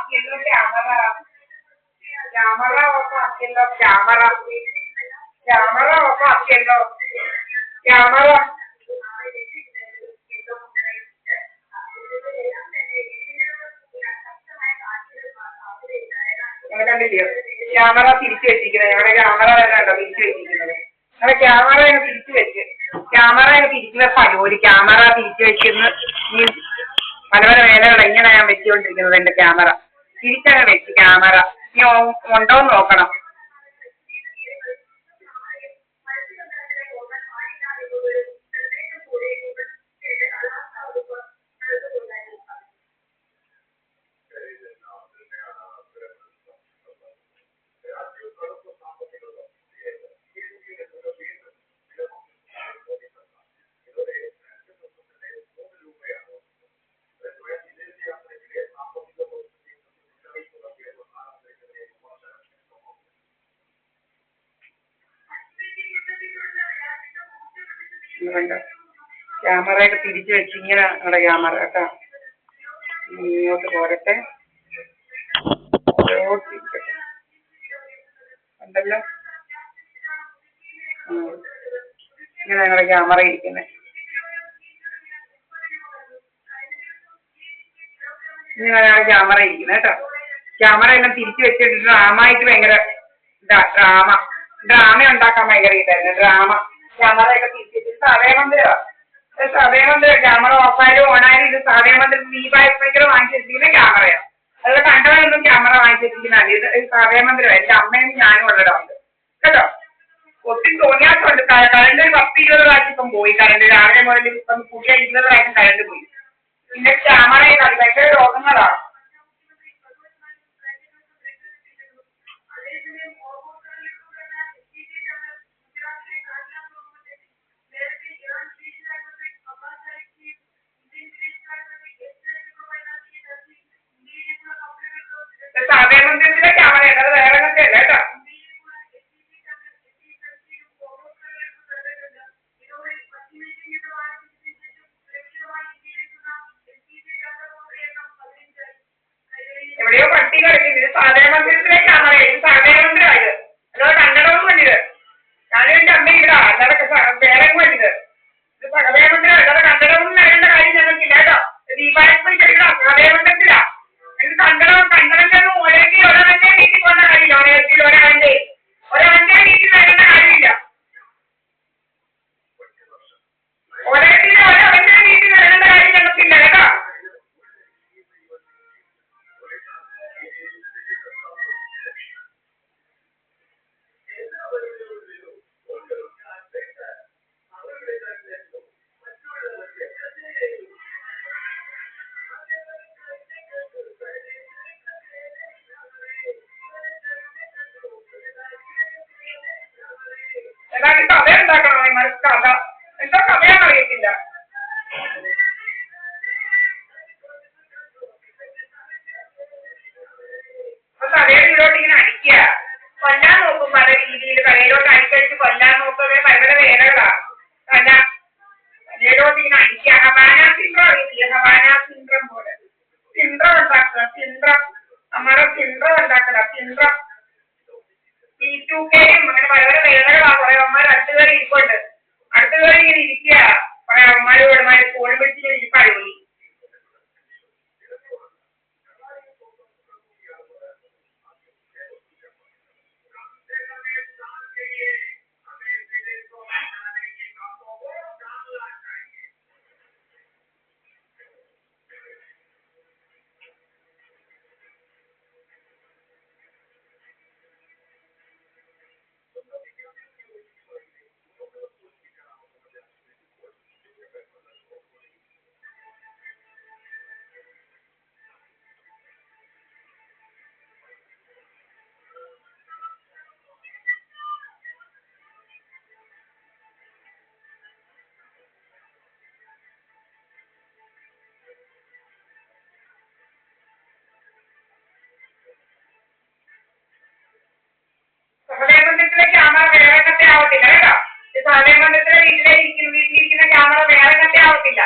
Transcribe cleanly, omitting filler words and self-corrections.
ആക്കിയല്ലോ camera. Camera off ആക്കിയല്ലോ camera. Camera off ആക്കിയല്ലോ camera. കണ്ടില്ലയോ ക്യാമറ തിരിച്ചു വെച്ചിരിക്കുന്നത്? ഞങ്ങളുടെ ക്യാമറ തന്നെ ഉണ്ടോ തിരിച്ചു വെച്ചിരിക്കുന്നത്? ഞങ്ങളുടെ ക്യാമറ തിരിച്ചു വെച്ച് ക്യാമറ തിരിച്ചു വെപ്പാലോ. ഒരു ക്യാമറ തിരിച്ചു വെച്ചിരുന്ന് ഈ പല പല വേലകൾ എങ്ങനെ ഞാൻ വെച്ചുകൊണ്ടിരിക്കുന്നത്. എന്റെ ക്യാമറ തിരിച്ചങ്ങനെ വെച്ച് ക്യാമറ നീ ഉണ്ടോന്ന് നോക്കണം. ക്യാമറയൊക്കെ തിരിച്ചു വെച്ച് ഇങ്ങനെ നമ്മുടെ ക്യാമറ കേട്ടോ. ഇങ്ങോട്ട് പോരട്ടെ ഉണ്ടല്ലോ. ഇങ്ങനെ ഞങ്ങളുടെ ക്യാമറ ഇരിക്കുന്നത്. ഇങ്ങനെ ഞങ്ങളുടെ ക്യാമറ ഇരിക്കുന്നത് കേട്ടോ. ക്യാമറ എല്ലാം തിരിച്ചു വെച്ചിട്ട് ഡ്രാമയായിട്ട് ഭയങ്കര ഡ്രാമ ഉണ്ടാക്കാൻ ഭയങ്കര ഇതായിരുന്നു. ഡ്രാമ ക്യാമറയൊക്കെ തിരിച്ചു വെച്ചിട്ട് സാധേമന്ദിരം ക്യാമറ ഓഫായാലും ഓണായാലും ഇത് സാധേമന്ദിരം ഈ സ്പീക്കർ വാങ്ങിച്ചിരിക്കുന്ന ക്യാമറയാണ്. അതുകൊണ്ട് കണ്ടവരൊന്നും ക്യാമറ വാങ്ങിച്ചിരിക്കുന്നതല്ല. ഇത് സാധേമന്ദിരം എന്റെ അമ്മയും ഞാനും ഉള്ളടമുണ്ട് കേട്ടോ. ഒത്തിരി തോന്നിയാസമുണ്ട്. കറണ്ട് 10-20 പ്രാവശ്യം ഇപ്പം പോയി. കറണ്ട് രാവിലെ മുതൽ ഇപ്പം പുതിയ 20 പ്രാവശ്യം കറണ്ട് പോയി. പിന്നെ ക്യാമറയെ ഭയങ്കര രോഗങ്ങളാണ്. സാധേമന്ദിരത്തിലെ ക്യാമറയാണ്, അത് വേറെ അല്ല കേട്ടോ. എവിടെയോ പട്ടി കളിക്കുന്നത്. ഇത് സാധേമന്ദിരത്തിലെ ക്യാമറയാണ്. സാധേമന്ദിരമായത് അല്ലാതെ കന്നഡവും വേണ്ടിയത്. ഞാനും എന്റെ അമ്മ ഇടാ അല്ലാതെ വേറെയും വേണ്ടിയത്. ഇത് സാധേമന്ദിരം അല്ലാതെ കന്നഡവും വരേണ്ട കാര്യം ഞങ്ങൾക്കില്ല കേട്ടോ. ദീപാവലി കളിക്കണം സാധേമന്ദിരത്തിലാ. ഇത് കന്നഡത്തിൽ ഒരേക്ക് ഒരാളുടെ വീട്ടിൽ പോകുന്ന കാര്യമില്ല. ഒരാളുടെ വീട്ടിൽ വരേണ്ട കാര്യമില്ല. ഒരാളുടെ വീട്ടിൽ വരേണ്ട കാര്യം ഞങ്ങൾക്കില്ല കേട്ടോ. ഏതാണ്ട് കഥ ഉണ്ടാക്കണോ നിങ്ങൾ? കഥ എന്തോ കഥയാണെന്ന് അറിയത്തില്ല. അപ്പൊ തലയിലോട്ട് ഇങ്ങനെ അടിക്കുക. കൊല്ലാൻ നോക്കും പല രീതിയിൽ. തലയിലോട്ട് അടിക്കടിച്ച് കൊല്ലാൻ നോക്കവേ പല പല വേലകളാ. തലയിലോട്ട് ഇങ്ങനെ അടിക്കുക. ഹവാന സിൻഡ്രം അറിയത്തില്ല? ഹവാന സിൻഡ്രം പോലെ സിൻഡ്രം ഉണ്ടാക്കുക. സിൻഡ്രം നമ്മുടെ സിൻഡ്രം ഉണ്ടാക്കുക. സിൻഡ്രം P2Kയും അങ്ങനെ പല പല വേലകളാ. കുറെ അമ്മമാർ അടുത്ത് കയറി ഇരിപ്പുണ്ട്. അടുത്ത് കയറി ഇങ്ങനെ ഇരിക്കുക. കുറെ അമ്മമാരും ഇടമാര് ഫോൺ വിളിച്ചിങ്ങനെ ഇരിപ്പാടി പോയി. സാധേമന്ദിരത്തിലെ ക്യാമറ വേറെ കത്തെ ആവത്തില്ല കേട്ടോ. സാധേമന്ദിരത്തിലെ വീട്ടിലിരിക്കുന്ന ക്യാമറ വേറെ കത്തെ ആവത്തില്ല.